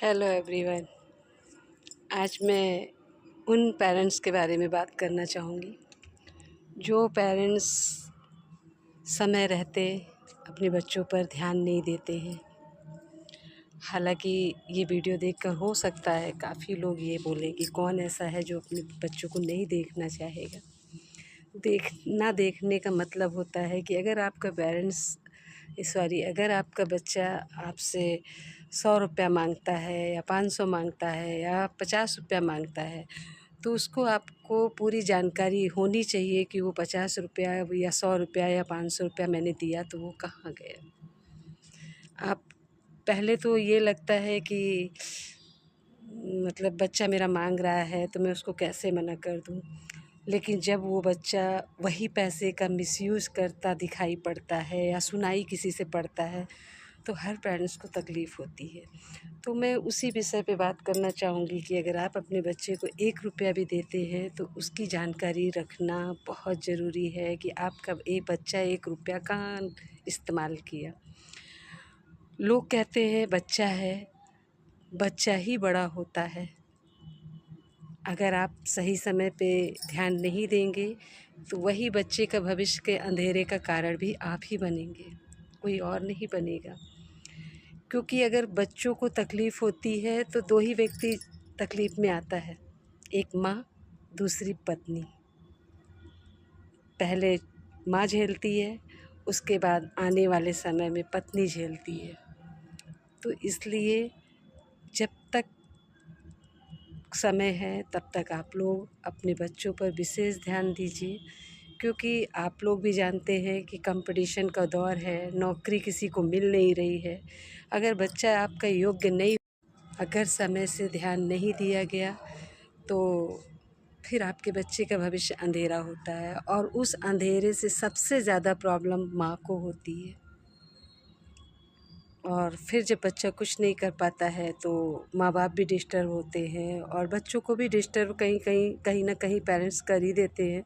Hello everyone. आज मैं उन पेरेंट्स के बारे में बात करना चाहूँगी जो पेरेंट्स समय रहते अपने बच्चों पर ध्यान नहीं देते हैं। हालांकि ये वीडियो देखकर हो सकता है काफ़ी लोग ये बोलें कि कौन ऐसा है जो अपने बच्चों को नहीं देखना चाहेगा। ना देखने का मतलब होता है कि अगर आपका अगर आपका बच्चा आपसे 100 रुपया मांगता है या 500 मांगता है या 50 रुपया मांगता है, तो उसको आपको पूरी जानकारी होनी चाहिए कि वो 50 रुपया या 100 रुपया या 500 रुपया मैंने दिया तो वो कहाँ गया। आप पहले तो ये लगता है कि मतलब बच्चा मेरा मांग रहा है तो मैं उसको कैसे मना कर दूँ। लेकिन जब वो बच्चा वही पैसे का मिसयूज़ करता दिखाई पड़ता है या सुनाई किसी से पड़ता है, तो हर पेरेंट्स को तकलीफ़ होती है। तो मैं उसी विषय पे बात करना चाहूँगी कि अगर आप अपने बच्चे को 1 रुपया भी देते हैं तो उसकी जानकारी रखना बहुत ज़रूरी है कि आपका बच्चा 1 रुपया कहाँ इस्तेमाल किया। लोग कहते हैं बच्चा है, बच्चा ही बड़ा होता है। अगर आप सही समय पे ध्यान नहीं देंगे तो वही बच्चे का भविष्य के अंधेरे का कारण भी आप ही बनेंगे, कोई और नहीं बनेगा। क्योंकि अगर बच्चों को तकलीफ़ होती है तो 2 ही व्यक्ति तकलीफ़ में आता है, एक माँ, दूसरी पत्नी। पहले माँ झेलती है, उसके बाद आने वाले समय में पत्नी झेलती है। तो इसलिए जब तक समय है तब तक आप लोग अपने बच्चों पर विशेष ध्यान दीजिए, क्योंकि आप लोग भी जानते हैं कि कंपटीशन का दौर है, नौकरी किसी को मिल नहीं रही है। अगर बच्चा आपका योग्य नहीं, अगर समय से ध्यान नहीं दिया गया तो फिर आपके बच्चे का भविष्य अंधेरा होता है और उस अंधेरे से सबसे ज़्यादा प्रॉब्लम माँ को होती है। और फिर जब बच्चा कुछ नहीं कर पाता है तो माँ बाप भी डिस्टर्ब होते हैं और बच्चों को भी डिस्टर्ब कहीं ना कहीं पेरेंट्स कर ही देते हैं।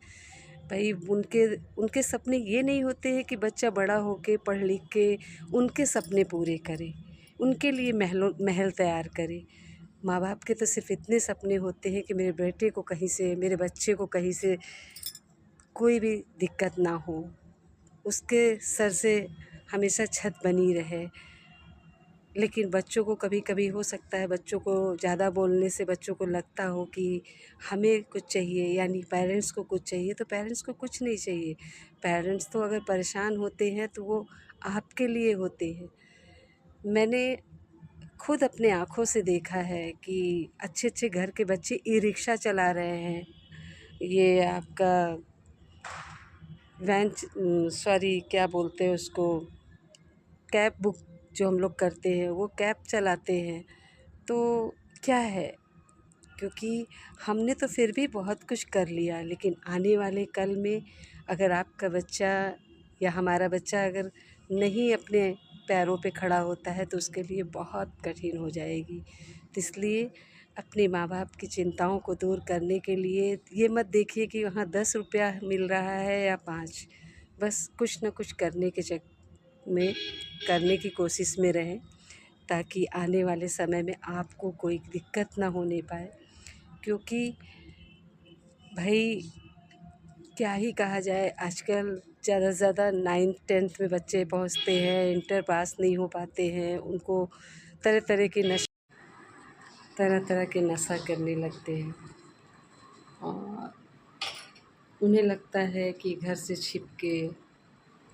भाई उनके उनके सपने ये नहीं होते हैं कि बच्चा बड़ा होके पढ़ लिख के उनके सपने पूरे करे, उनके लिए महल तैयार करे। माँ बाप के तो सिर्फ इतने सपने होते हैं कि मेरे बच्चे को कहीं से कोई भी दिक्कत ना हो, उसके सर से हमेशा छत बनी रहे। लेकिन बच्चों को कभी कभी हो सकता है बच्चों को ज़्यादा बोलने से बच्चों को लगता हो कि हमें कुछ चाहिए, यानी पेरेंट्स को कुछ चाहिए, तो पेरेंट्स को कुछ नहीं चाहिए। पेरेंट्स तो अगर परेशान होते हैं तो वो आपके लिए होते हैं। मैंने खुद अपने आँखों से देखा है कि अच्छे अच्छे घर के बच्चे ई रिक्शा चला रहे हैं, ये आपका क्या बोलते हैं उसको, कैब बुक जो हम लोग करते हैं वो कैब चलाते हैं। तो क्या है, क्योंकि हमने तो फिर भी बहुत कुछ कर लिया, लेकिन आने वाले कल में अगर आपका बच्चा या हमारा बच्चा अगर नहीं अपने पैरों पे खड़ा होता है तो उसके लिए बहुत कठिन हो जाएगी। तो इसलिए अपने माँ बाप की चिंताओं को दूर करने के लिए ये मत देखिए कि वहाँ 10 रुपया मिल रहा है या 5, बस कुछ न कुछ में करने की कोशिश में रहें, ताकि आने वाले समय में आपको कोई दिक्कत ना होने पाए। क्योंकि भाई क्या ही कहा जाए, आजकल ज़्यादा से ज़्यादा 9th-10th में बच्चे पहुंचते हैं, इंटर पास नहीं हो पाते हैं, उनको तरह तरह के नशा करने लगते हैं और उन्हें लगता है कि घर से छिप के,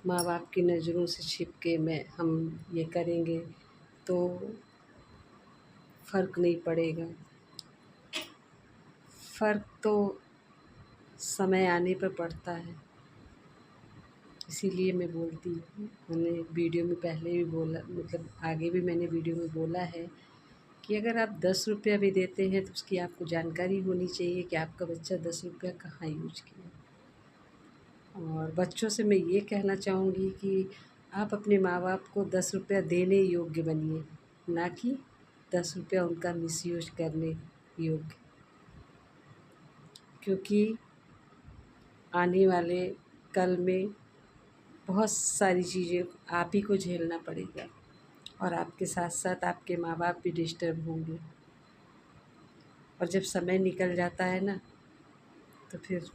माँ बाप की नज़रों से छिप के हम ये करेंगे तो फ़र्क नहीं पड़ेगा। फ़र्क तो समय आने पर पड़ता है। इसीलिए मैं बोलती हूँ, मैंने वीडियो में पहले भी बोला, मतलब आगे भी मैंने वीडियो में बोला है कि अगर आप 10 रुपया भी देते हैं तो उसकी आपको जानकारी होनी चाहिए कि आपका बच्चा 10 रुपया कहाँ यूज किया। और बच्चों से मैं ये कहना चाहूँगी कि आप अपने माँ बाप को 10 रुपया देने योग्य बनिए, ना कि 10 रुपया उनका मिसयूज करने योग्य। क्योंकि आने वाले कल में बहुत सारी चीज़ें आप ही को झेलना पड़ेगा। और आपके साथ साथ आपके माँ बाप भी डिस्टर्ब होंगे। और जब समय निकल जाता है ना, तो फिर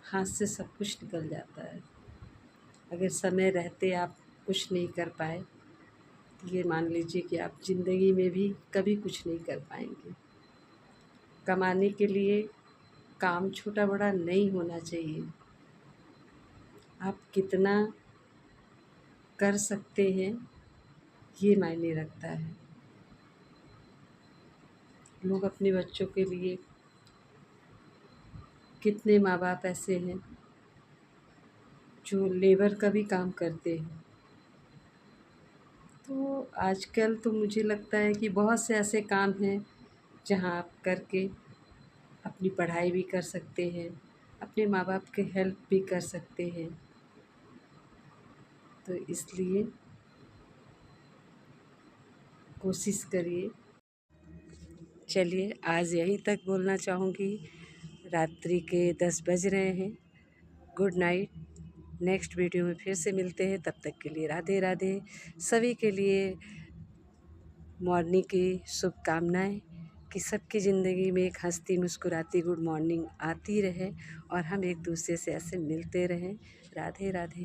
हाथ से सब कुछ निकल जाता है। अगर समय रहते आप कुछ नहीं कर पाए, तो ये मान लीजिए कि आप ज़िंदगी में भी कभी कुछ नहीं कर पाएंगे। कमाने के लिए काम छोटा बड़ा नहीं होना चाहिए। आप कितना कर सकते हैं ये मायने रखता है। लोग अपने बच्चों के लिए, कितने माँ बाप ऐसे हैं जो लेबर का भी काम करते हैं। तो आजकल तो मुझे लगता है कि बहुत से ऐसे काम हैं जहाँ आप करके अपनी पढ़ाई भी कर सकते हैं, अपने माँ बाप के हेल्प भी कर सकते हैं। तो इसलिए कोशिश करिए। चलिए, आज यहीं तक बोलना चाहूँगी। रात्रि के 10 बज रहे हैं। Good night. नेक्स्ट वीडियो में फिर से मिलते हैं। तब तक के लिए राधे राधे। सभी के लिए मॉर्निंग की शुभकामनाएँ कि सबकी ज़िंदगी में एक हंसती मुस्कुराती गुड मॉर्निंग आती रहे और हम एक दूसरे से ऐसे मिलते रहें। राधे राधे।